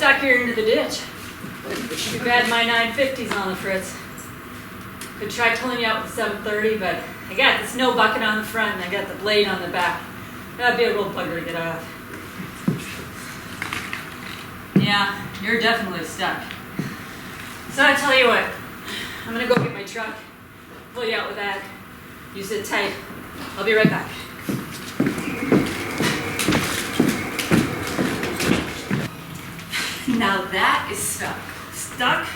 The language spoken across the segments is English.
stuck here into the ditch. Too bad my 950's on the fritz. Could try pulling you out with 730, but I got the snow bucket on the front and I got the blade on the back. That'd be a real bugger to get off. Yeah, you're definitely stuck. So I tell you what, I'm gonna go get my truck, pull you out with that. You sit tight. I'll be right back. Now that is stuck. Stuck?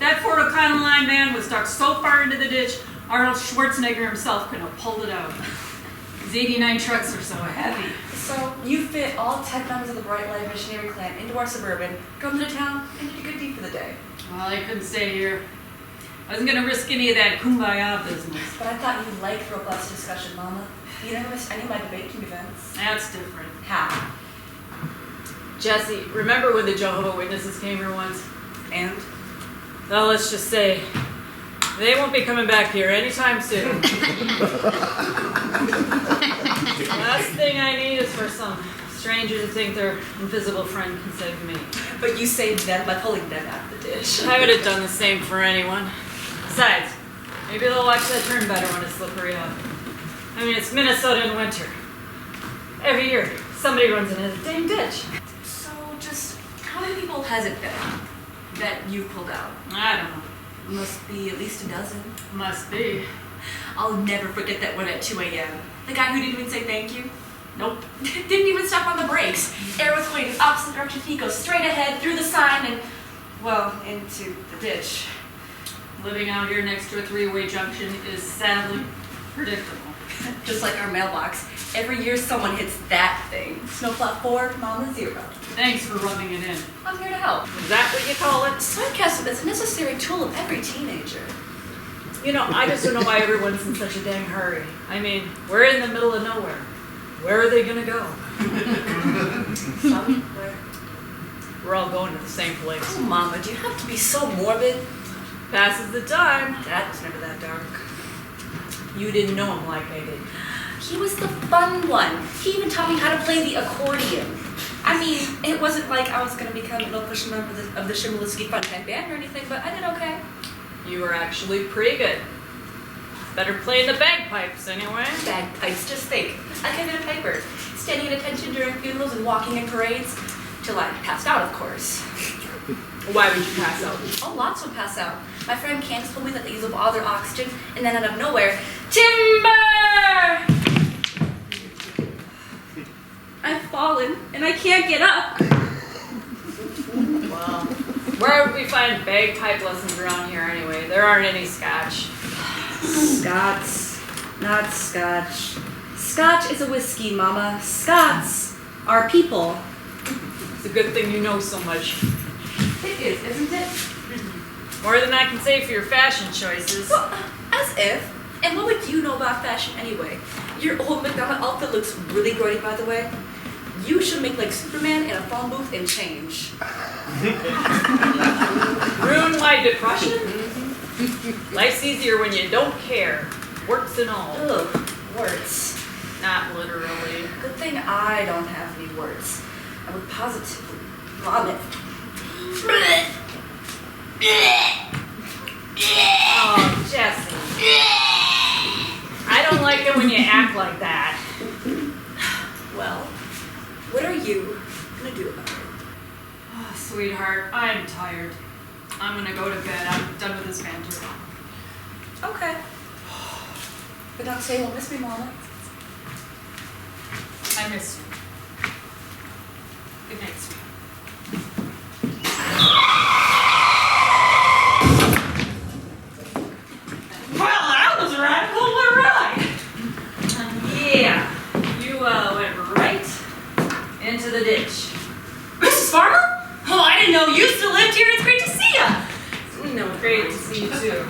That Fort O'Connell line man was stuck so far into the ditch, Arnold Schwarzenegger himself couldn't have pulled it out. His 89 trucks are so heavy. So you fit all 10 members of the Bright Light Missionary Clan into our Suburban, come to the town, and did a good deed for the day. Well, I couldn't stay here. I wasn't gonna risk any of that kumbaya business. But I thought you liked robust discussion, Mama. You never missed any of my debate team events. That's different. How? Jessie, remember when the Jehovah's Witnesses came here once? And? Well, let's just say, they won't be coming back here anytime soon. Last thing I need is for some stranger to think their invisible friend can save me. But you saved them by pulling them out of the dish. I would have done the same for anyone. Besides, maybe they'll watch that turn better when it's slippery out. I mean, it's Minnesota in winter. Every year, somebody runs into the dang ditch. So just, how many people has it been that you pulled out? I don't know. Must be at least a dozen. Must be. I'll never forget that one at 2 a.m. The guy who didn't even say thank you. Nope. Didn't even stop on the brakes. Air was going in opposite direction. He goes straight ahead through the sign and, well, into the ditch. Living out here next to a three-way junction is sadly predictable. Just like our mailbox. Every year someone hits that thing. Snowplow 4, Mama 0. Thanks for rubbing it in. I'm here to help. Is that what you call it? Sarcasm is a necessary tool of every teenager. You know, I just don't know why everyone's in such a dang hurry. I mean, we're in the middle of nowhere. Where are they gonna go? Somewhere. We're all going to the same place. Oh, Mama, do you have to be so morbid? Passes the time. Dad was never that dark. You didn't know him like I did. He was the fun one. He even taught me how to play the accordion. I mean, it wasn't like I was going to become an official member of the Shimolisky Fun Time Band or anything, but I did okay. You were actually pretty good. Better playing the bagpipes anyway. Bagpipes, just think. I kept it a paper, standing at attention during funerals and walking in parades, till I passed out, of course. Why would you pass out? Oh, lots would pass out. My friend Candace told me that they use up all their oxygen, and then out of nowhere, timber! I've fallen, and I can't get up. Well, where would we find bagpipe lessons around here anyway? There aren't any Scotch. Scots, not Scotch. Scotch is a whiskey, Mama. Scots are people. It's a good thing you know so much. It is, isn't it? More than I can say for your fashion choices. Well, as if. And what would you know about fashion anyway? Your old McDonald outfit looks really grody, by the way. You should make like Superman in a phone booth and change. Ruin my depression? Life's easier when you don't care. Warts and all. Ugh, warts. Not literally. Good thing I don't have any warts. I would positively vomit. Oh, Jessie. I don't like it when you act like that. Well, what are you gonna do about it? Oh, sweetheart, I'm tired. I'm gonna go to bed. I'm done with this banter. Okay. But don't say you won't miss me, Mama. I miss you. Good night, sweetheart. Well, that was a radical ride. Yeah, you went right into the ditch. Mrs. Farmer? Oh, I didn't know you still lived here. It's great to see you. No, great to see you too.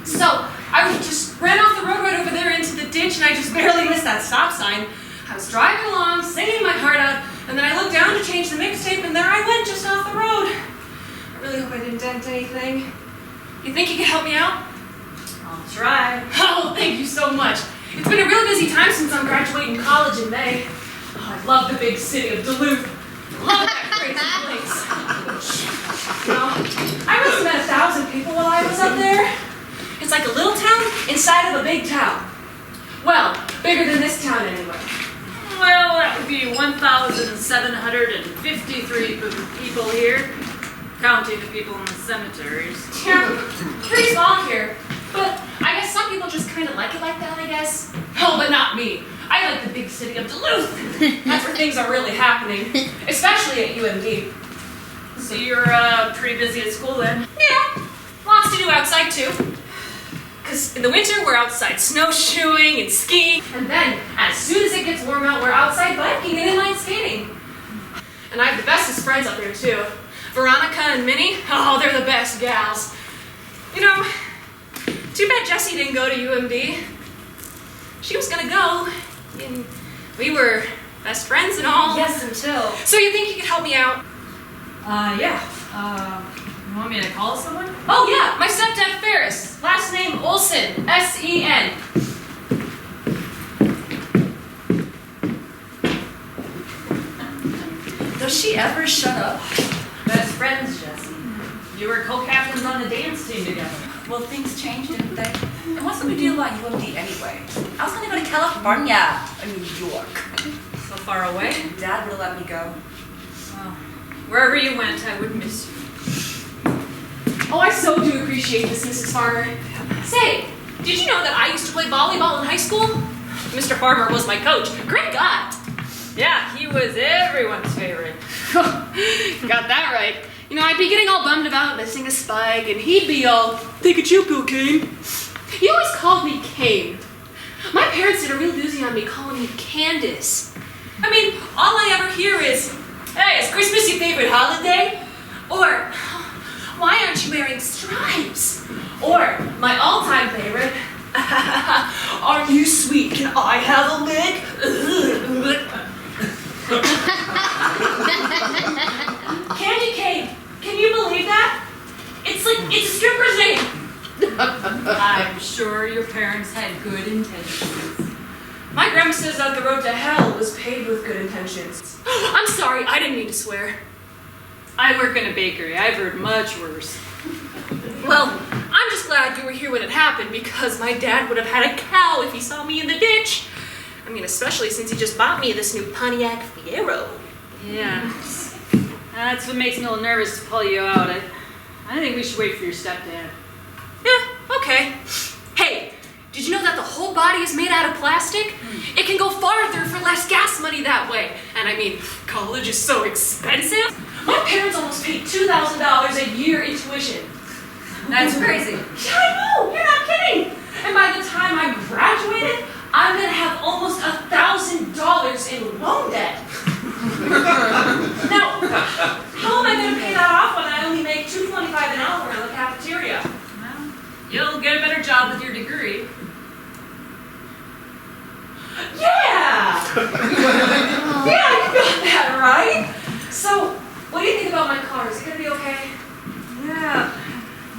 So, I just ran off the road right over there into the ditch, and I just barely missed that stop sign. I was driving along, singing my heart out, and then I looked down to change the mixtape, and there I went just off the road. I really hope I didn't dent anything. You think you could help me out? I'll try. Oh, thank you so much. It's been a real busy time since I'm graduating college in May. Oh, I love the big city of Duluth. Love that crazy place. No, I must have met 1,000 people while I was up there. It's like a little town inside of a big town. Well, bigger than this town anyway. Well, that would be 1,753 people here, counting the people in the cemeteries. Yeah, pretty small here. But I guess some people just kind of like it like that, I guess. Oh, but not me. I like the big city of Duluth. That's where things are really happening, especially at UMD. So you're pretty busy at school then? Yeah, lots to do outside too. Because in the winter, we're outside snowshoeing and skiing. And then, as soon as it gets warm out, we're outside biking and inline skating. And I have the bestest friends up there too. Veronica and Minnie, oh, they're the best gals. You know, too bad Jessie didn't go to UMD. She was gonna go, and we were best friends and all. Yes, until. So you think you could help me out? Yeah. You want me to call someone? Oh yeah, my stepdad Ferris. Last name Olsen, S-E-N. Does she ever shut up? Best friends, Jessie. You were co-captains on the dance team together. Well, things changed, didn't they? And what's the big deal about UMD anyway? I was gonna go to California, New York. So far away? Dad would have let me go. Well, wherever you went, I would miss you. Oh, I so do appreciate this, Mrs. Farmer. Say, did you know that I used to play volleyball in high school? Mr. Farmer was my coach. Great God! Yeah, he was everyone's favorite. Got that right. You know, I'd be getting all bummed about missing a spike, and he'd be all, "Take a chill pill, Kane." He always called me Kane. My parents did a real doozy on me calling me Candace. I mean, all I ever hear is, "Hey, is Christmas your favorite holiday?" Or, "Why aren't you wearing stripes?" Or, my all-time favorite, "Aren't you sweet? Can I have a lick?" Candy cane, can you believe that? It's like, it's a stripper's name. I'm sure your parents had good intentions. My grandma says that the road to hell was paved with good intentions. I'm sorry, I didn't mean to swear. I work in a bakery. I've heard much worse. Well, I'm just glad you were here when it happened because my dad would have had a cow if he saw me in the ditch. I mean, especially since he just bought me this new Pontiac Fiero. Yeah. That's what makes me a little nervous to pull you out. I think we should wait for your stepdad. Yeah, okay. Hey, did you know that the whole body is made out of plastic? It can go farther for less gas money that way. And I mean, college is so expensive. My parents almost paid $2,000 a year in tuition. That's crazy. Yeah, I know, you're not kidding. And by the time I graduated, I'm gonna have almost $1,000 in loan debt. Now, how am I gonna pay that off when I only make $2.25 an hour in the cafeteria? Well, you'll get a better job with your degree. Yeah! Yeah, you got that right. So, what do you think about my car? Is it gonna be okay? Yeah.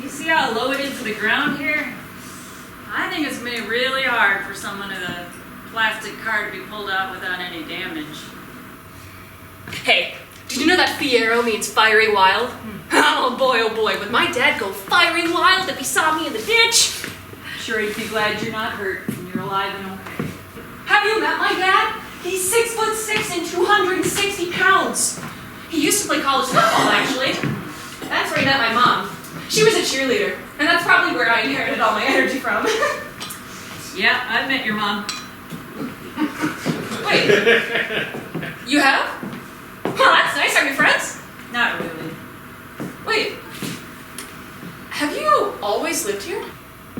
You see how low it is to the ground here? I think it's gonna be really hard for someone in a plastic car to be pulled out without any damage. Hey, did you know that Fiero means fiery wild? Oh boy, would my dad go fiery wild if he saw me in the ditch? Sure, you'd be glad you're not hurt and you're alive and okay. Have you met my dad? He's 6'6" and 260 pounds. He used to play college football, actually. That's where he met my mom. She was a cheerleader, and that's probably where I inherited all my energy from. Yeah, I've met your mom. Wait, you have? Well, that's nice. Are you friends? Not really. Wait, have you always lived here?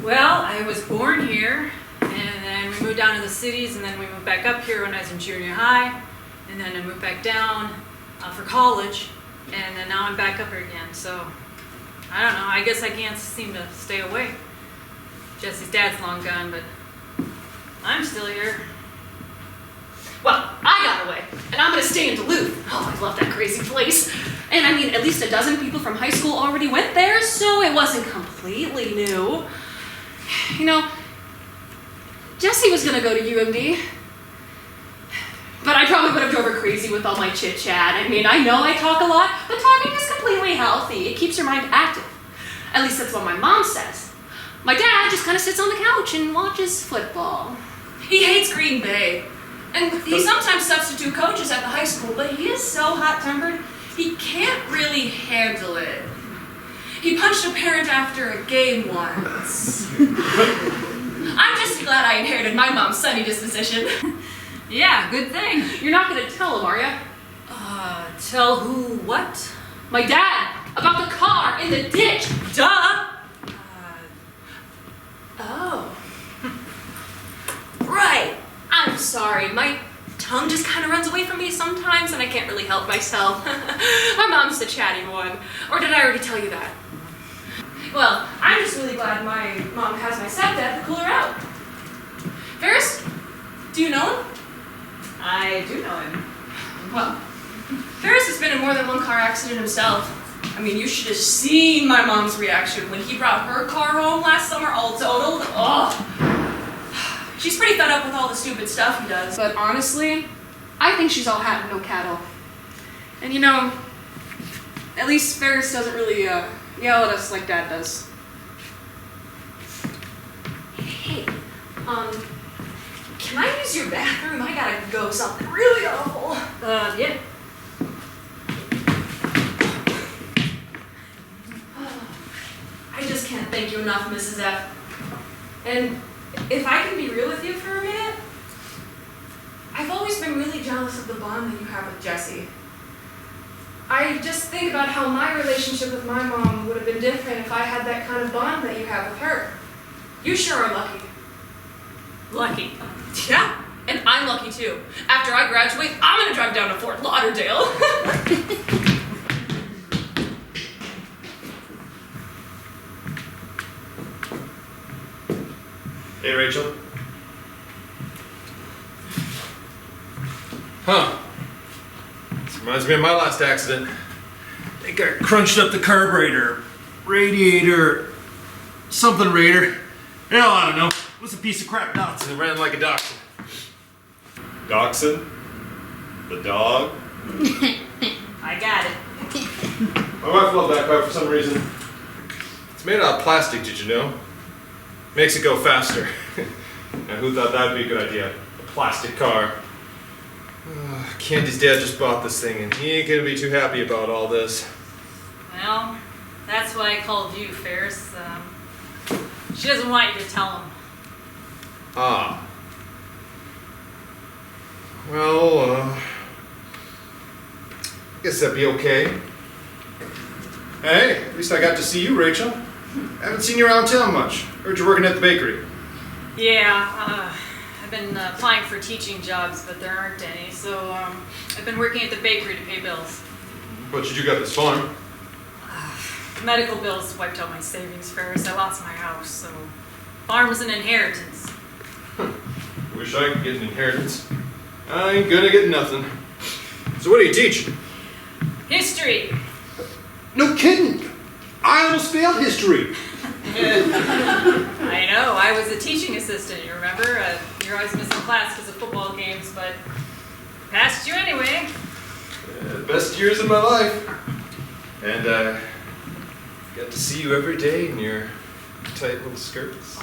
Well, I was born here, and then we moved down to the cities, and then we moved back up here when I was in junior high, and then I moved back down for college, and then now I'm back up here again, so I don't know, I guess I can't seem to stay away. Jessie's dad's long gone, but I'm still here. Well, I got away, and I'm gonna stay in Duluth. Oh, I love that crazy place. And I mean, at least a dozen people from high school already went there, so it wasn't completely new. You know, Jessie was gonna go to UMD. But I probably would have drove her crazy with all my chit-chat. I mean, I know I talk a lot, but talking is completely healthy. It keeps your mind active. At least that's what my mom says. My dad just kind of sits on the couch and watches football. He hates Green Bay. And he sometimes substitute coaches at the high school, but he is so hot-tempered, he can't really handle it. He punched a parent after a game once. I'm just glad I inherited my mom's sunny disposition. Yeah, good thing. You're not gonna tell him, are ya? Tell who what? My dad, about the car in the ditch. Duh! Oh. Right. I'm sorry. My tongue just kind of runs away from me sometimes and I can't really help myself. My mom's the chatty one. Or did I already tell you that? Well, I'm just really glad my mom has my stepdad to cool her out. Ferris, do you know him? I do know him. Well, Ferris has been in more than one car accident himself. I mean, you should have seen my mom's reaction when he brought her car home last summer all totaled. Oh. She's pretty fed up with all the stupid stuff he does. But honestly, I think she's all hat and no cattle. And you know, at least Ferris doesn't really yell at us like Dad does. Hey, can I use your bathroom? I gotta go something really awful. Yeah. I just can't thank you enough, Mrs. F. And if I can be real with you for a minute, I've always been really jealous of the bond that you have with Jessie. I just think about how my relationship with my mom would have been different if I had that kind of bond that you have with her. You sure are lucky. Lucky. Yeah, and I'm lucky too. After I graduate, I'm gonna drive down to Fort Lauderdale. Hey, Rachel. Huh. This reminds me of my last accident. I think I crunched up the carburetor, radiator, something radiator. Hell, I don't know. It was a piece of crap Dachshund. It ran like a Dachshund. Dachshund? The dog? I got it. My wife loved that car for some reason. It's made out of plastic, did you know? Makes it go faster. Now, who thought that would be a good idea? A plastic car. Candy's dad just bought this thing, and he ain't gonna be too happy about all this. Well, that's why I called you, Ferris. She doesn't want you to tell him. Ah. Well, I guess that'd be okay. Hey, at least I got to see you, Rachel. Haven't seen you around town much. Heard you're working at the bakery. Yeah, I've been applying for teaching jobs, but there aren't any, so I've been working at the bakery to pay bills. But you got this farm. Medical bills wiped out my savings, Ferris. I lost my house, so farm's an inheritance. Wish I could get an inheritance. I ain't gonna get nothing. So what do you teach? History. No kidding! I almost failed history. I know, I was a teaching assistant, you remember? You're always missing class because of football games, but passed you anyway. Best years of my life. And got to see you every day in your tight little skirts.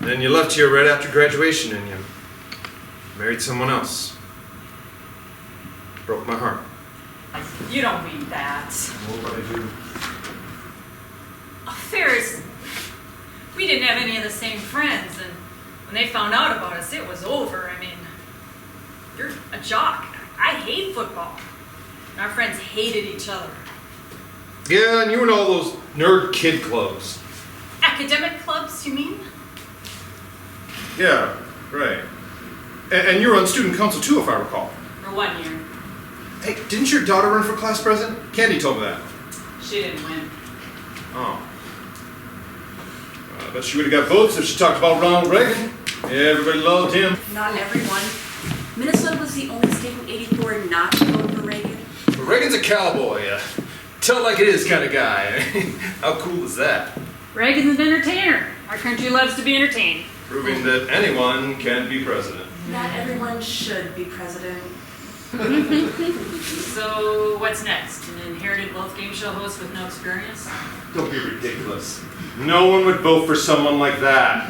Then you left here right after graduation and you married someone else. Broke my heart. You don't mean that. What would I do? Oh, Ferris, we didn't have any of the same friends, and when they found out about us, it was over. I mean, you're a jock. I hate football. And our friends hated each other. Yeah, and you were in all those nerd kid clubs. Academic clubs, you mean? Yeah, right. And you were on student council too, if I recall. For 1 year. Hey, didn't your daughter run for class president? Candy told me that. She didn't win. Oh. I bet she would have got votes if she talked about Ronald Reagan. Yeah, everybody loved him. Not everyone. Minnesota was the only state in '84 not to vote for Reagan. But Reagan's a cowboy, tell it like it is kind of guy. How cool is that? Reagan's an entertainer. Our country loves to be entertained. Proving that anyone can be president. Not everyone should be president. So what's next? An inherited wealth game show host with no experience? Don't be ridiculous. No one would vote for someone like that.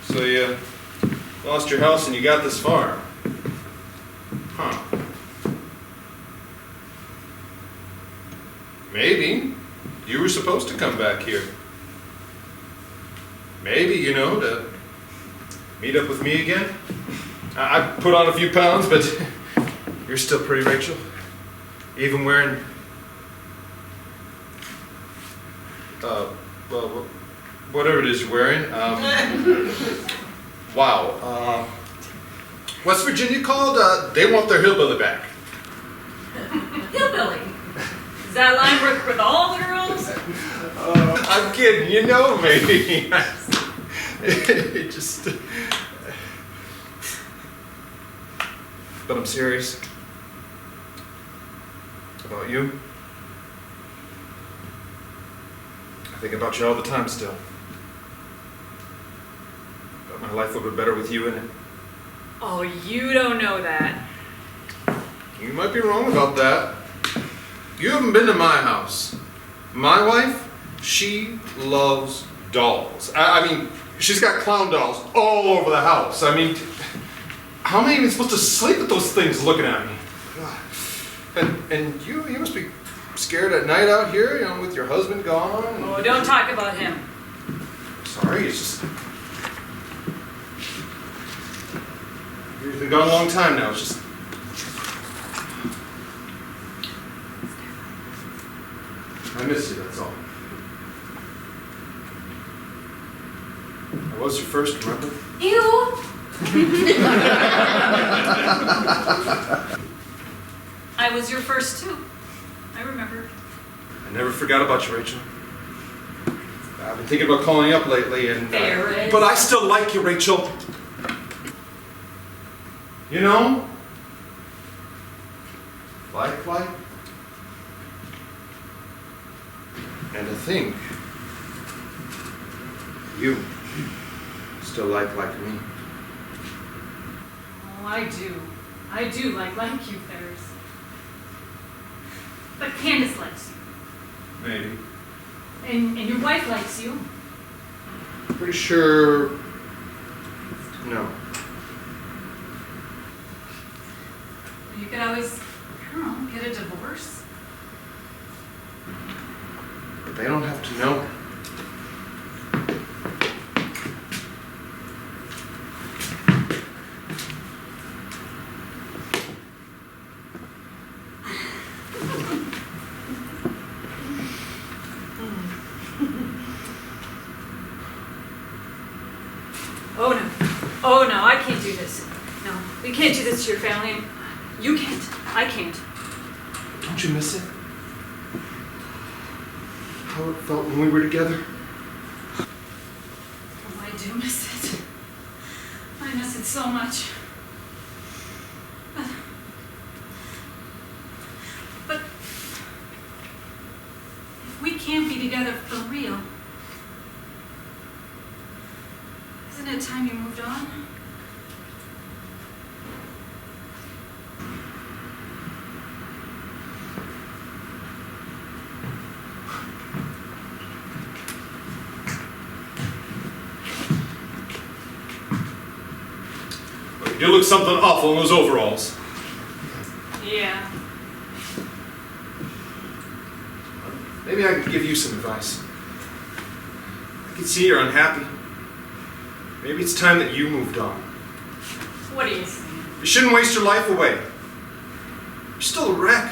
So you lost your house and you got this far. Huh. Maybe you were supposed to come back here. Maybe, to meet up with me again. I put on a few pounds, but you're still pretty, Rachel. Even wearing, well, whatever it is you're wearing. Wow. What's Virginia called? They want their hillbilly back. Hillbilly. Is that line work with all the girls? I'm kidding, you know me. It just... But I'm serious. About you. I think about you all the time still. But my life would be better with you in it. Oh, you don't know that. You might be wrong about that. You haven't been to my house. My wife, she loves dolls. I mean, she's got clown dolls all over the house. I mean, how am I even supposed to sleep with those things looking at me? And you must be scared at night out here, with your husband gone. Oh, don't talk about him. Sorry, it's just... He's been gone a long time now, it's just... I miss you, that's all. I was your first, remember? Ew! I was your first too. I remember. I never forgot about you, Rachel. I've been thinking about calling you up lately, and Ferris. but I still like you, Rachel. Like. And to think you still like me. Oh, I do. I do like you, Ferris. But Candace likes you. Maybe. And your wife likes you. Pretty sure. No. You could always, get a divorce. But they don't have to know. Oh no, I can't do this. No, we can't do this to your family. You can't. I can't. Don't you miss it? How it felt when we were together? Oh, I do miss it. I miss it so much. But if we can't be together for real, isn't it time you moved on? You look something awful in those overalls. Yeah. Maybe I could give you some advice. I can see you're unhappy. Maybe it's time that you moved on. What are you saying? You shouldn't waste your life away. You're still a wreck.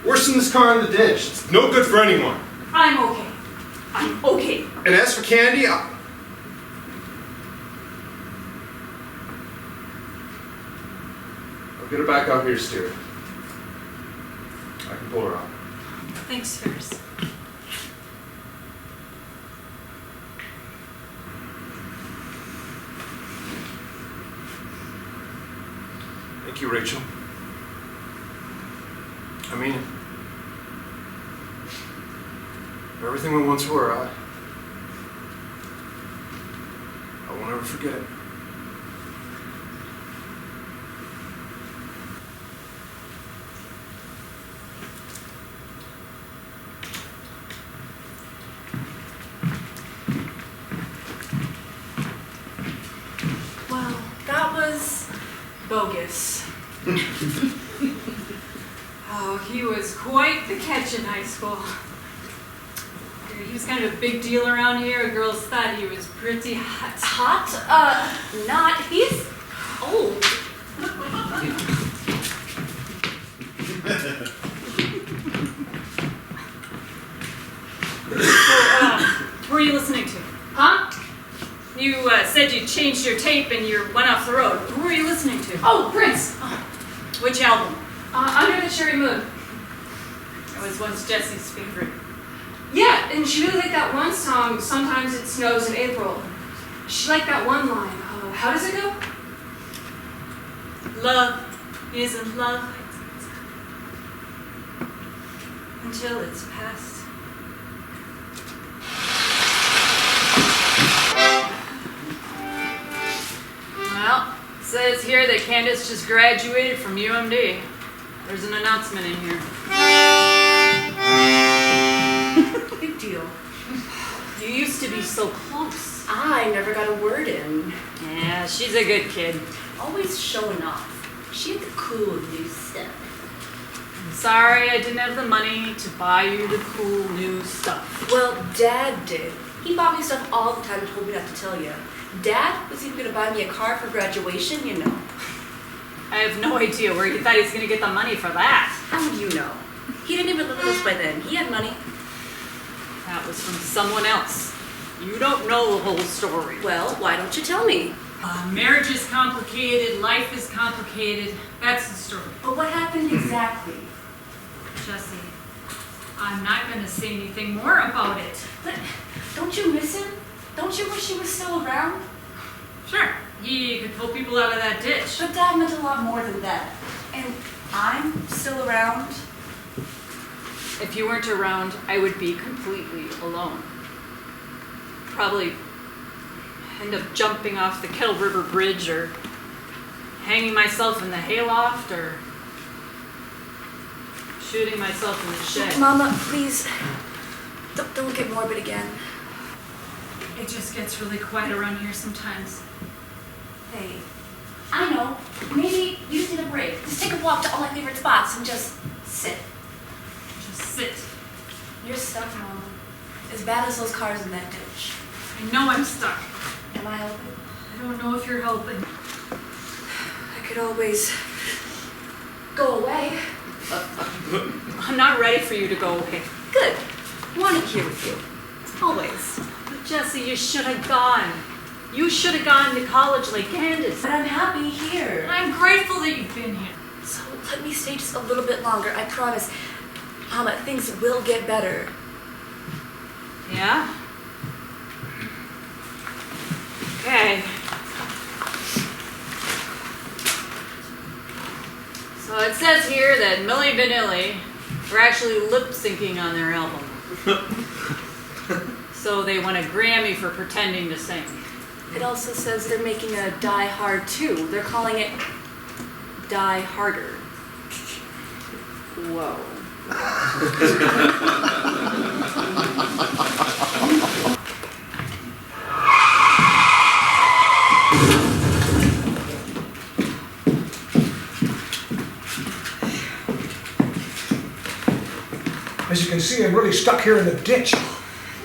Worse than this car in the ditch. It's no good for anyone. I'm okay. I'm okay. And as for Candy, I'll get her back out here to steer it. I can pull her out. Thanks, Ferris. Thank you, Rachel. I mean it. For everything we once were, Marvin, forget it. Well, that was bogus. Oh, he was quite the catch in high school. He was kind of a big deal around here. Girls thought he was pretty hot. Hot? Not. He's old. Who are you listening to? Huh? You said you changed your tape and you went off the road. Who are you listening to? Oh, Prince. Which album? Under the Cherry Moon. It was once Jessie's favorite. Yeah, and she really liked that one song, Sometimes It Snows in April. She liked that one line. How does it go? Love isn't love until it's past. Well, it says here that Candace just graduated from UMD. There's an announcement in here. Big deal. You used to be so close. I never got a word in. Yeah, she's a good kid. Always showing off. She had the cool new stuff. I'm sorry I didn't have the money to buy you the cool new stuff. Well, Dad did. He bought me stuff all the time and told me not to tell you. Dad was even gonna buy me a car for graduation, you know. I have no idea where you thought he was going to get the money for that. How would you know? He didn't even live with us by then. He had money. That was from someone else. You don't know the whole story. Well, why don't you tell me? Marriage is complicated, life is complicated. That's the story. But what happened exactly? Jessie, I'm not going to say anything more about it. But don't you miss him? Don't you wish he was still around? Sure, he could pull people out of that ditch. But Dad meant a lot more than that. And I'm still around. If you weren't around, I would be completely alone. Probably end up jumping off the Kettle River Bridge or hanging myself in the hayloft or shooting myself in the shed. Mama, please, don't get morbid again. It just gets really quiet around here sometimes. Hey, I know. Maybe you just need a break. Just take a walk to all my favorite spots and just sit. Just sit. You're stuck, Mama. As bad as those cars in that ditch. I know I'm stuck. Am I helping? I don't know if you're helping. I could always go away. I'm not ready for you to go away. Good. I want it here with you. Always. But Jessie, you should have gone. You should have gone to college like Candace. But I'm happy here. I'm grateful that you've been here. So let me stay just a little bit longer. I promise. Mama, things will get better. Yeah? Okay. So it says here that Milli Vanilli were actually lip syncing on their album. So they won a Grammy for pretending to sing. It also says they're making a Die Hard 2. They're calling it Die Harder. Whoa. As you can see, I'm really stuck here in the ditch.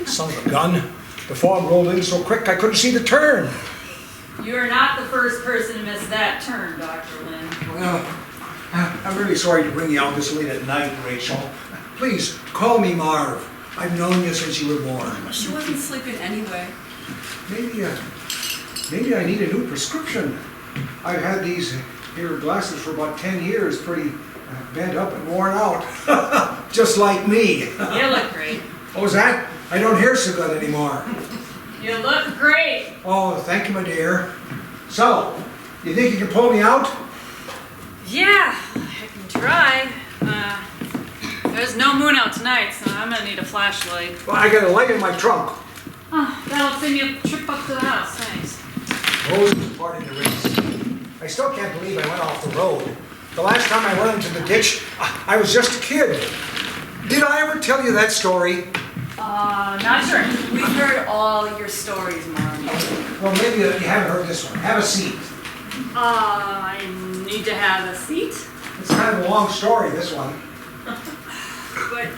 Son of a gun. The fog rolled in so quick I couldn't see the turn. You're not the first person to miss that turn, Dr. Lynne. Well, I'm really sorry to bring you out this late at night, Rachel. Please, call me Marv. I've known you since you were born. She wasn't sleeping anyway. Maybe I need a new prescription. I've had these here glasses for about 10 years, pretty bent up and worn out. Just like me. You look great. What was that? I don't hear so good anymore. You look great. Oh, thank you, my dear. So, you think you can pull me out? Yeah, I can try. There's no moon out tonight, so I'm gonna need a flashlight. Well, I got a light in my trunk. Oh, that'll save me a trip up to the house. Thanks. Rose was part in the race. I still can't believe I went off the road. The last time I went into the ditch, I was just a kid. Did I ever tell you that story? Not sure. We've heard all your stories, Marvin. Well, maybe you haven't heard this one. Have a seat. I need to have a seat, It's kind of a long story, this one. but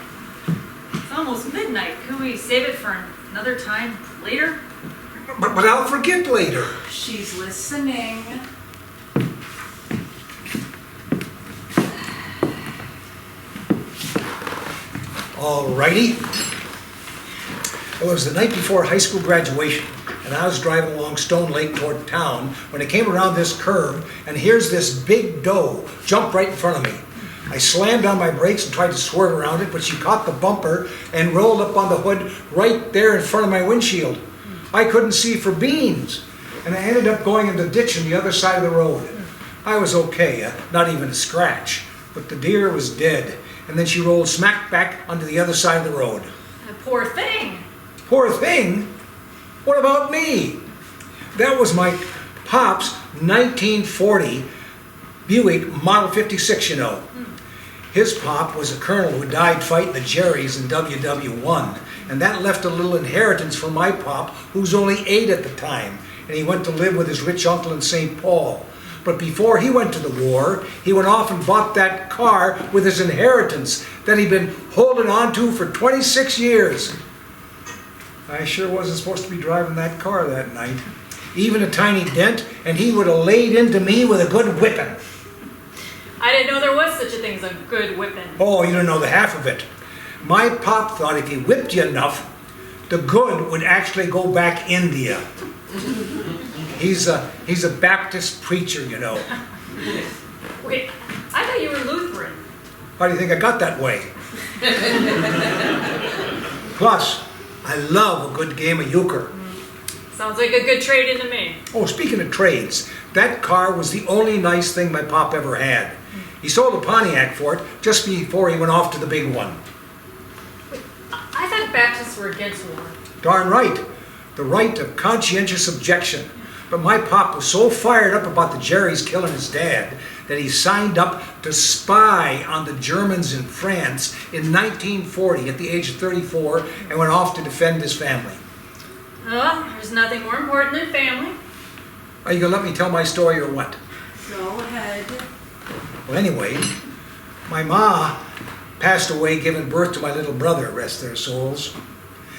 it's almost midnight. Can we save it for another time later? But I'll forget later. She's listening. Alrighty. It was the night before high school graduation, and I was driving along Stone Lake toward town when I came around this curve, and here's this big doe jump right in front of me. I slammed on my brakes and tried to swerve around it, but she caught the bumper and rolled up on the hood right there in front of my windshield. I couldn't see for beans, and I ended up going in the ditch on the other side of the road. I was okay, not even a scratch, but the deer was dead, and then she rolled smack back onto the other side of the road. Poor thing. Poor thing? What about me? That was my pop's 1940 Buick Model 56, you know. His pop was a colonel who died fighting the Jerrys in WW1, and that left a little inheritance for my pop, who was only 8 at the time, and he went to live with his rich uncle in St. Paul. But before he went to the war, he went off and bought that car with his inheritance that he'd been holding on to for 26 years. I sure wasn't supposed to be driving that car that night. Even a tiny dent, and he would have laid into me with a good whipping. I didn't know there was such a thing as a good whipping. Oh, you don't know the half of it. My pop thought if he whipped you enough, the good would actually go back into you. He's a Baptist preacher, you know. Wait, I thought you were Lutheran. How do you think I got that way? Plus, I love a good game of euchre. Sounds like a good trade-in to me. Oh, speaking of trades, that car was the only nice thing my pop ever had. He sold a Pontiac for it just before he went off to the big one. I thought Baptists were against war. Darn right. The right of conscientious objection. But my pop was so fired up about the Jerrys killing his dad that he signed up to spy on the Germans in France in 1940 at the age of 34 and went off to defend his family. Well, there's nothing more important than family. Are you going to let me tell my story or what? Go ahead. Well, anyway, my ma passed away giving birth to my little brother, rest their souls.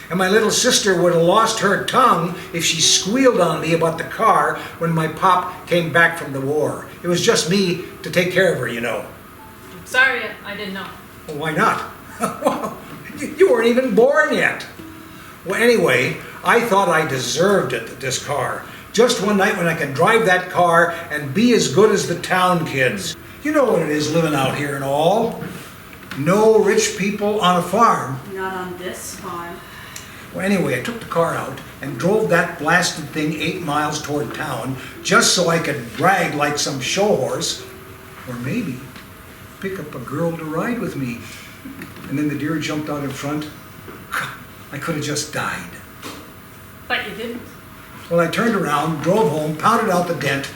And my little sister would have lost her tongue if she squealed on me about the car when my pop came back from the war. It was just me to take care of her, you know. Sorry, I didn't know. Well, why not? You weren't even born yet. Well, anyway, I thought I deserved it, this car. Just one night when I could drive that car and be as good as the town kids. You know what it is living out here and all. No rich people on a farm. Not on this farm. Well, anyway, I took the car out and drove that blasted thing 8 miles toward town just so I could brag like some show horse. Or maybe pick up a girl to ride with me. And then the deer jumped out in front. I could have just died. But you didn't. Well, I turned around, drove home, pounded out the dent,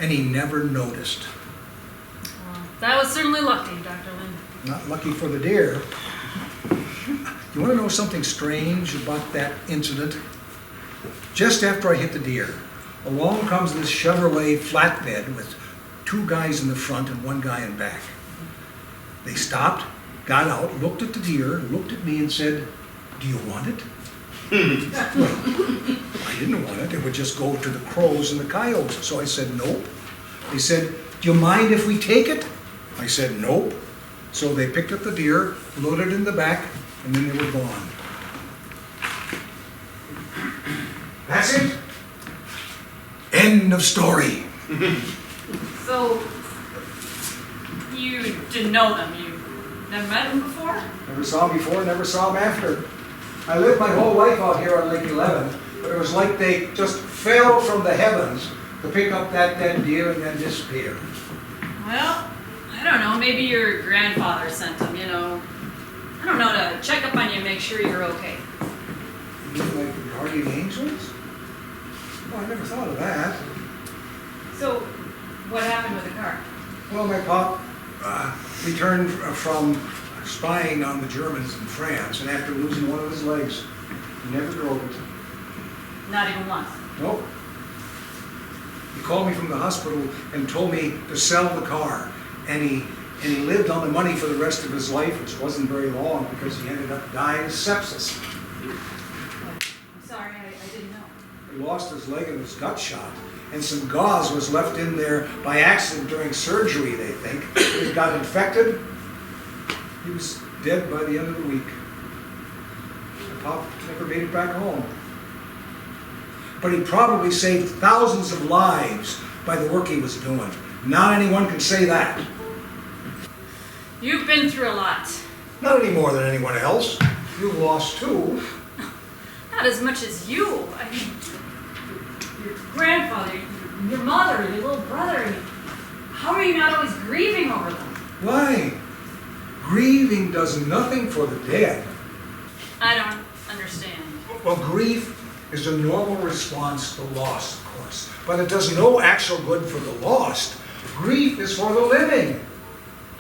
and he never noticed. Well, that was certainly lucky, Dr. Lynne. Not lucky for the deer. You want to know something strange about that incident? Just after I hit the deer, along comes this Chevrolet flatbed with 2 guys in the front and 1 guy in back. They stopped, got out, looked at the deer, looked at me and said, "Do you want it?" Well, I didn't want it. It would just go to the crows and the coyotes. So I said, "Nope." They said, "Do you mind if we take it?" I said, "Nope." So they picked up the deer, loaded it in the back, and then they were gone. That's it. End of story. So, you didn't know them? You never met them before? Never saw him before, never saw him after. I lived my whole life out here on Lake 11, but it was like they just fell from the heavens to pick up that dead deer and then disappear. Well, I don't know. Maybe your grandfather sent them, you know. I don't know, to check up on you and make sure you're okay. You mean like the guardian angels? Well, I never thought of that. So, what happened with the car? Well, my pop returned from spying on the Germans in France, and after losing one of his legs, he never drove it. Not even once. Nope. He called me from the hospital and told me to sell the car, and he lived on the money for the rest of his life, which wasn't very long because he ended up dying of sepsis. I'm sorry, I didn't know. He lost his leg and was gut shot, and some gauze was left in there by accident during surgery, they think. It got infected. He was dead by the end of the week. My pop never made it back home. But he probably saved thousands of lives by the work he was doing. Not anyone can say that. You've been through a lot. Not any more than anyone else. You've lost too. Not as much as you. I mean, your grandfather, your mother, your little brother. How are you not always grieving over them? Why? Grieving does nothing for the dead. I don't understand. Well, grief is a normal response to loss, of course. But it does no actual good for the lost. Grief is for the living.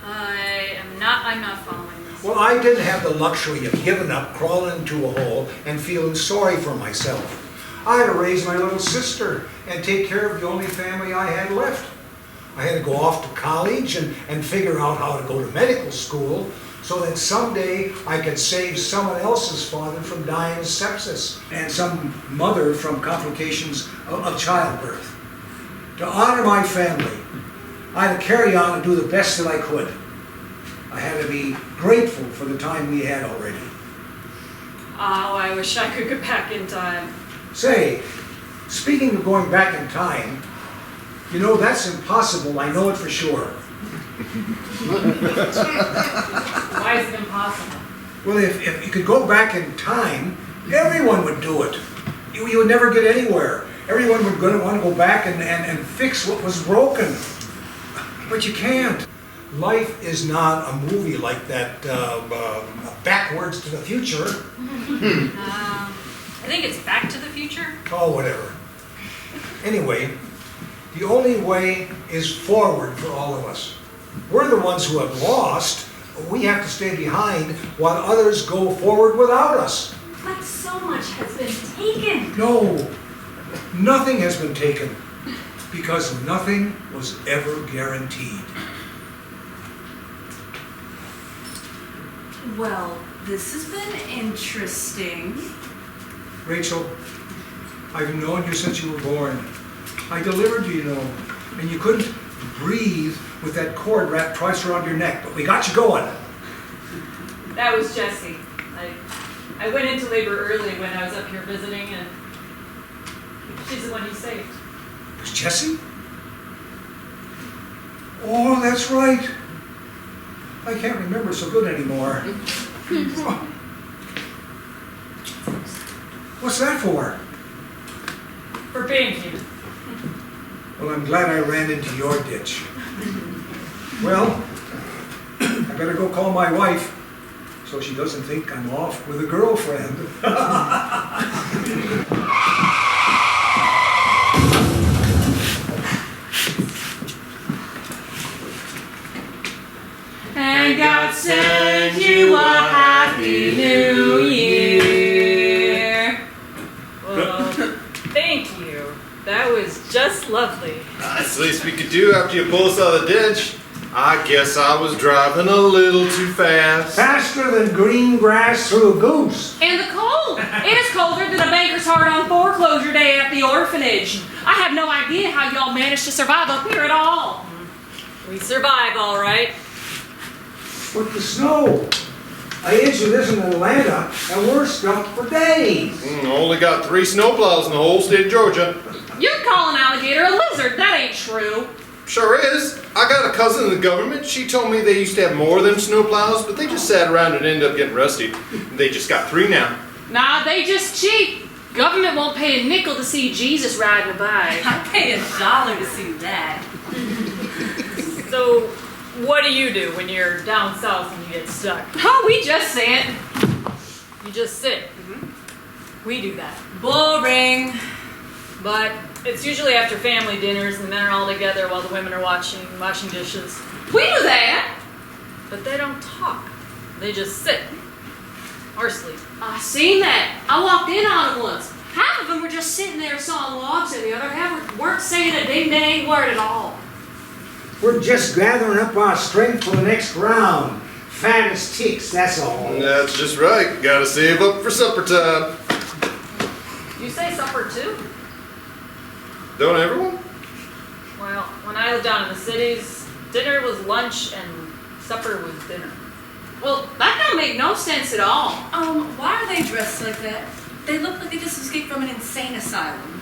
I'm not following this. Well, I didn't have the luxury of giving up, crawling into a hole, and feeling sorry for myself. I had to raise my little sister and take care of the only family I had left. I had to go off to college and figure out how to go to medical school so that someday I could save someone else's father from dying of sepsis and some mother from complications of childbirth. To honor my family, I had to carry on and do the best that I could. I had to be grateful for the time we had already. Oh, I wish I could go back in time. Say, speaking of going back in time, you know, that's impossible. I know it for sure. Why is it impossible? Well, if you could go back in time, everyone would do it. You would never get anywhere. Everyone would want to go back and fix what was broken. But you can't. Life is not a movie like that, Backwards to the Future. I think it's Back to the Future. Oh, whatever. Anyway, the only way is forward for all of us. We're the ones who have lost. We have to stay behind while others go forward without us. But so much has been taken. No, nothing has been taken because nothing was ever guaranteed. Well, this has been interesting. Rachel, I've known you since you were born. I delivered you, you know, and you couldn't breathe with that cord wrapped twice around your neck, but we got you going. That was Jessie. I went into labor early when I was up here visiting, and she's the one you saved. It was Jessie? Oh, that's right. I can't remember so good anymore. What's that for? For being here. Well, I'm glad I ran into your ditch. Well, I better go call my wife so she doesn't think I'm off with a girlfriend. And God send you a happy new year. Well, thank you. That was just lovely. That's the least we could do after you pull us out of the ditch. I guess I was driving a little too fast. Faster than green grass through a goose. And the cold. It is colder than a banker's heart on foreclosure day at the orphanage. I have no idea how y'all managed to survive up here at all. We survived, all right. With the snow. I issued this in Atlanta, and we're stumped for days. Only got 3 snowplows in the whole state of Georgia. You're calling alligator a lizard. That ain't true. Sure is. I got a cousin in the government. She told me they used to have more of them snowplows, but they just sat around and ended up getting rusty. They just got 3 now. Nah, they just cheap. Government won't pay a nickel to see Jesus riding by. I'd pay $1 to see that. So, what do you do when you're down south and you get stuck? Oh, we just sit. You just sit. We do that. Boring. But it's usually after family dinners and the men are all together while the women are washing dishes. We do that. But they don't talk. They just sit. Or sleep. I seen that. I walked in on it once. Half of them were just sitting there sawing logs, and the other half weren't saying a ding-dang word at all. We're just gathering up our strength for the next round. Fat as ticks, that's all. That's just right. Gotta save up for supper time. You say supper too? Don't everyone? Well, when I lived down in the cities, dinner was lunch and supper was dinner. Well, that don't make no sense at all. Why are they dressed like that? They look like they just escaped from an insane asylum.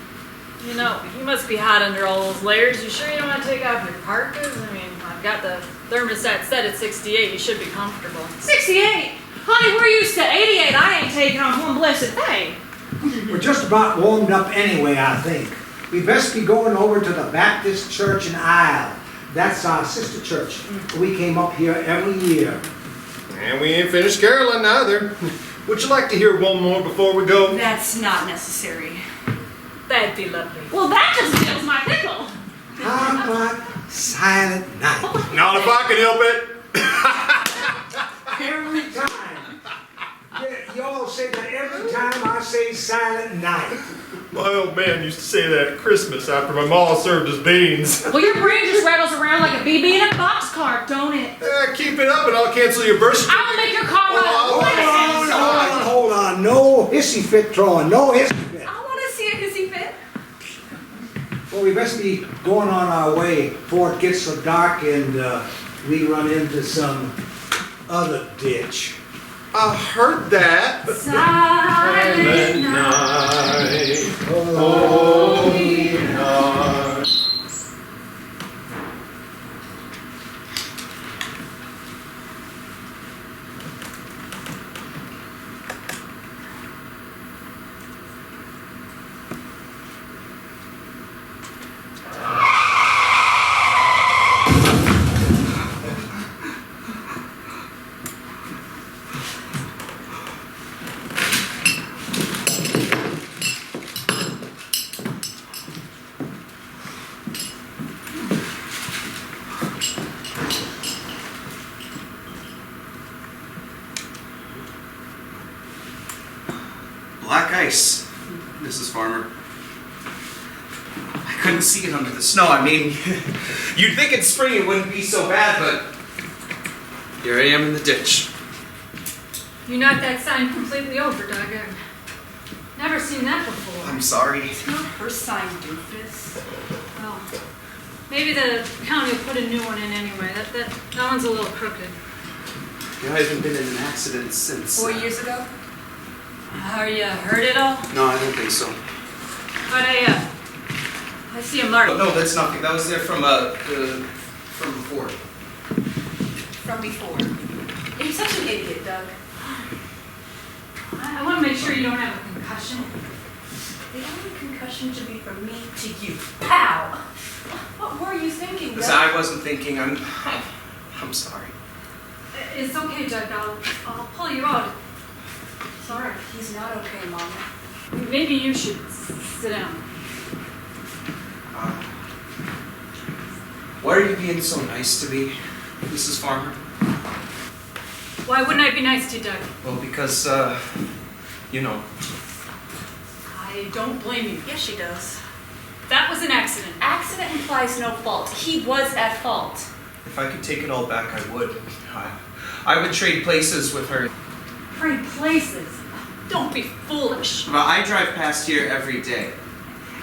You know, you must be hot under all those layers. You sure you don't want to take off your parkas? I mean, I've got the thermostat set at 68. You should be comfortable. 68? Honey, we're used to 88. I ain't taking off one blessed thing. We're just about warmed up anyway, I think. We best be going over to the Baptist Church in Isle. That's our sister church. We came up here every year. And we ain't finished caroling either. Would you like to hear one more before we go? That's not necessary. That'd be lovely. Well, that just fills my pickle. How about Silent Night? Not if I can help it. Every time. Yeah, you all say that every time I say Silent Night. My old man used to say that at Christmas after my ma served us beans. Well, your brain just rattles around like a BB in a boxcar, don't it? Keep it up and I'll cancel your birth certificate. I will make your car run. Hold on. No hissy fit throwing. No hissy fit. I want to see a hissy fit. Well, we best be going on our way before it gets so dark and we run into some other ditch. I heard that. Silent night, holy night. Black ice, Mrs. Farmer. I couldn't see it under the snow. I mean, you'd think in spring it wouldn't be so bad, but here I am in the ditch. You knocked that sign completely over, Doug. I've never seen that before. I'm sorry. It's not her sign, doofus. Well, maybe the county will put a new one in anyway. That one's a little crooked. I haven't been in an accident since... 4 years ago? Are you hurt at all? No, I don't think so. But I see a mark. No, that's nothing. That was there from before. From before. You're such an idiot, Doug. I want to make sure you don't have a concussion. The only concussion should be from me to you. Pow! What were you thinking, Doug? Listen, I wasn't thinking. I'm sorry. It's okay, Doug. I'll pull you out. It's all right. He's not okay, Mama. Maybe you should sit down. Why are you being so nice to me, Mrs. Farmer? Why wouldn't I be nice to you, Doug? Well, because, you know. I don't blame you. Yes, she does. That was an accident. Accident implies no fault. He was at fault. If I could take it all back, I would. I would trade places with her. Trade places. Don't be foolish. But I drive past here every day,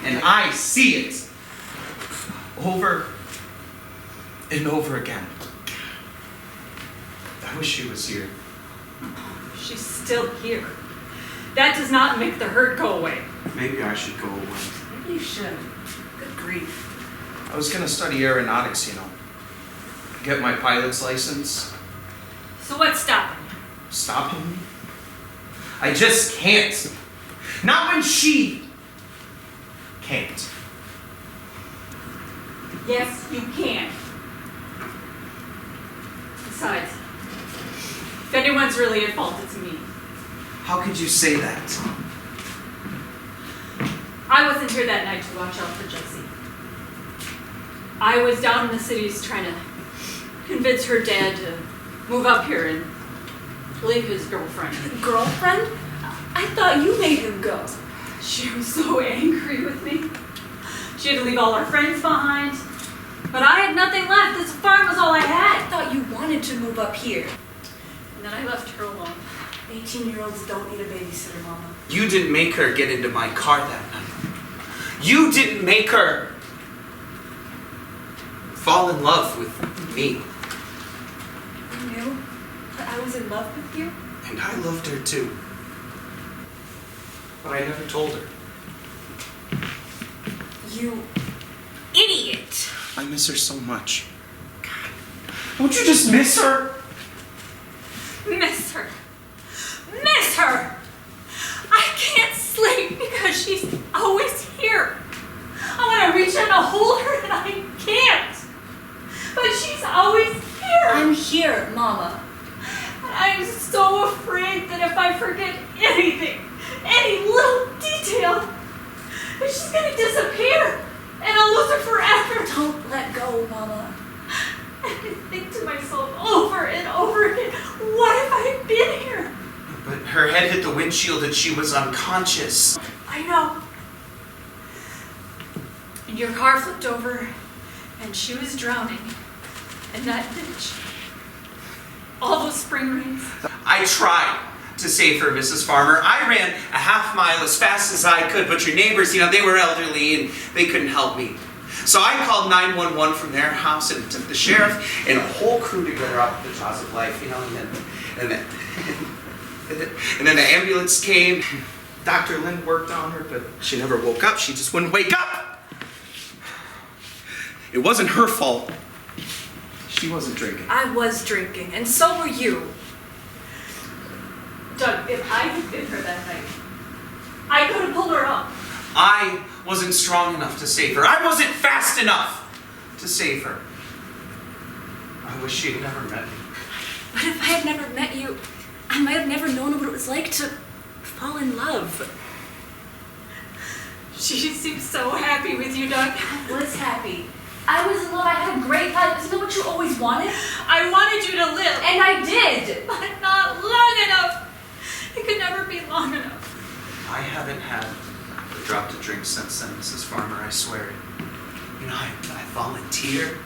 and I see it over and over again. I wish she was here. She's still here. That does not make the hurt go away. Maybe I should go away. Maybe you should. Good grief. I was gonna study aeronautics, you know. Get my pilot's license. So what's stopping you? Stopping me? I just can't. Not when she can't. Yes, you can. Besides, if anyone's really at fault, it's me. How could you say that? I wasn't here that night to watch out for Jessie. I was down in the cities trying to convince her dad to move up here and leave his girlfriend. Girlfriend? I thought you made him go. She was so angry with me. She had to leave all our friends behind. But I had nothing left. This farm was all I I had. thought you wanted to move up here. And then I left her alone. 18-year-olds don't need a babysitter, Mama. You didn't make her get into my car that night. You didn't make her fall in love with me. You knew that I was in love with you? And I loved her too. But I never told her. You idiot! I miss her so much. God, don't you just miss her? Miss her. Miss her! I can't sleep because she's always here. I want to reach in to hold her and I can't. But she's always here. I'm here, Mama. I'm so afraid that if I forget anything, any little detail, that she's going to disappear and I'll lose her forever. Don't let go, Mama. I think to myself over and over again, what if I had been here? But her head hit the windshield and she was unconscious. I know. And your car flipped over and she was drowning in that ditch. All those spring rains. I tried to save her, Mrs. Farmer. I ran a half mile as fast as I could, but your neighbors, they were elderly and they couldn't help me. So I called 911 from their house and took the sheriff and a whole crew to get her out of the jaws of life, and then the ambulance came. Dr. Lynne worked on her, but she never woke up. She just wouldn't wake up. It wasn't her fault. She wasn't drinking. I was drinking, and so were you. Doug, if I had been her that night, I could have pulled her up. I wasn't strong enough to save her. I wasn't fast enough to save her. I wish she'd never met me. But if I had never met you, I might have never known what it was like to fall in love. She seems so happy with you, Doug. I was happy. I was in love. I had a great life. Isn't that what you always wanted? I wanted you to live. And I did. But not long enough. It could never be long enough. I haven't had a drop to drink since then, Mrs. Farmer, I swear. I volunteer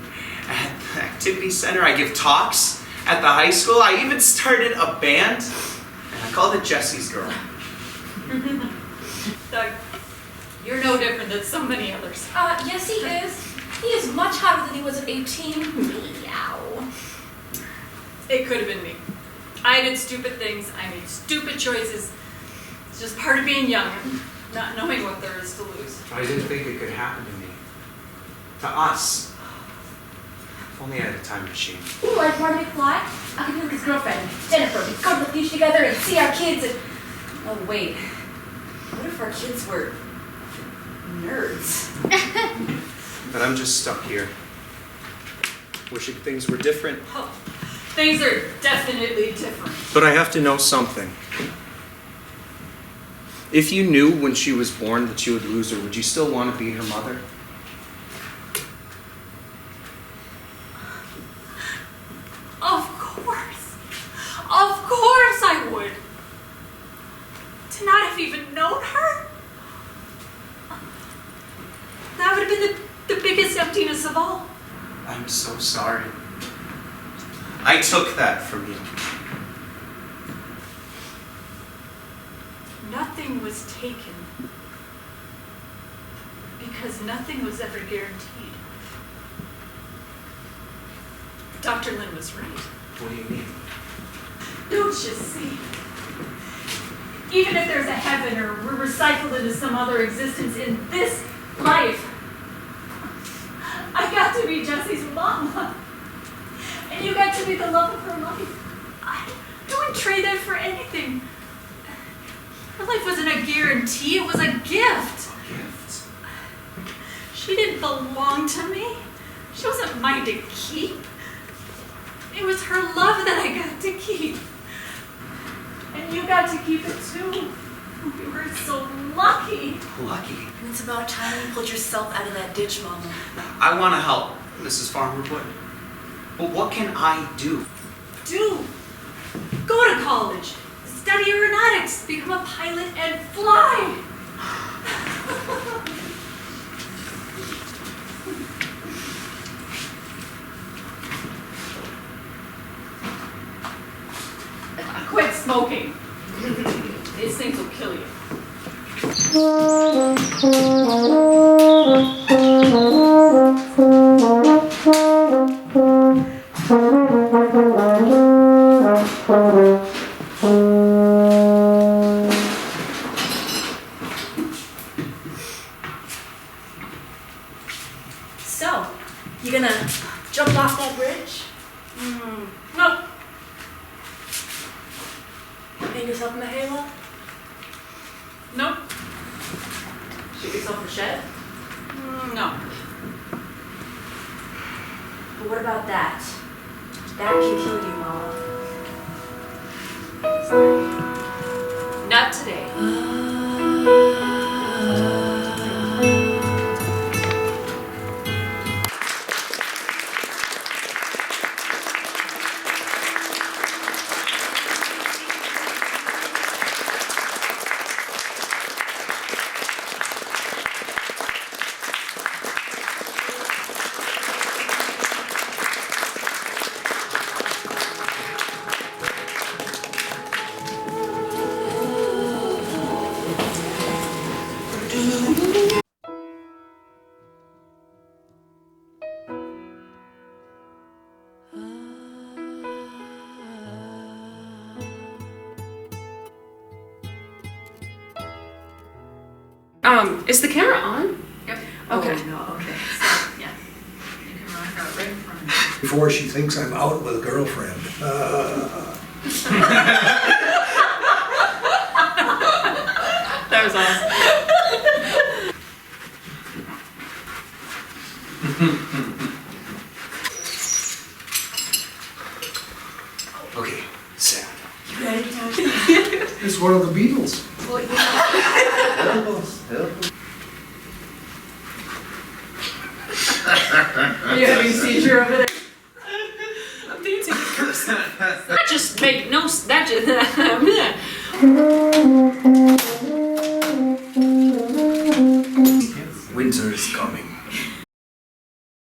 at the activity center. I give talks at the high school. I even started a band, and I called it Jessie's Girl. Doug, you're no different than so many others. Yes, he is. He is much hotter than he was at 18. Meow. It could have been me. I did stupid things. I made stupid choices. It's just part of being young and not knowing what there is to lose. I didn't think it could happen to me. To us. If only I had a time machine. Ooh, like Marvin fly? I could be with his girlfriend, Jennifer. We could go to the beach together and see our kids and... Oh, wait. What if our kids were... nerds? But I'm just stuck here. Wishing things were different. Oh, things are definitely different. But I have to know something. If you knew when she was born that you would lose her, would you still want to be her mother? Of course. Of course I would. To not have even known her? That would have been the biggest emptiness of all. I'm so sorry. I took that from you. Nothing was taken because nothing was ever guaranteed. Dr. Lynne was right. What do you mean? Don't you see? Even if there's a heaven or we're recycled into some other existence in this life, I got to be Jessie's mama. And you got to be the love of her life. I wouldn't trade that for anything. Her life wasn't a guarantee, it was a gift. A gift? She didn't belong to me. She wasn't mine to keep. It was her love that I got to keep. And you got to keep it too. We were so lucky. Lucky. It's about time you pulled yourself out of that ditch, Mama. I want to help, Mrs. Farmer, but what can I do? Do. Go to college. Study aeronautics. Become a pilot and fly. Quit smoking. These things will kill you. So, you gonna jump off that bridge? No. Hang yourself in the halo? No. Shoot yourself in the shed? No. But what about that? That can kill you, Mama. Not today. Is the camera on? Yep. Okay. Oh, no, okay. Yeah. You can run out right in front. Before she thinks I'm out with a girlfriend. That was awesome. Okay, Sam. You ready, Tom? It's one of the Beatles. Well, yeah. Help us, help us. Are you having a seizure over there? I'm dancing with person. That just make no that just Winter is coming.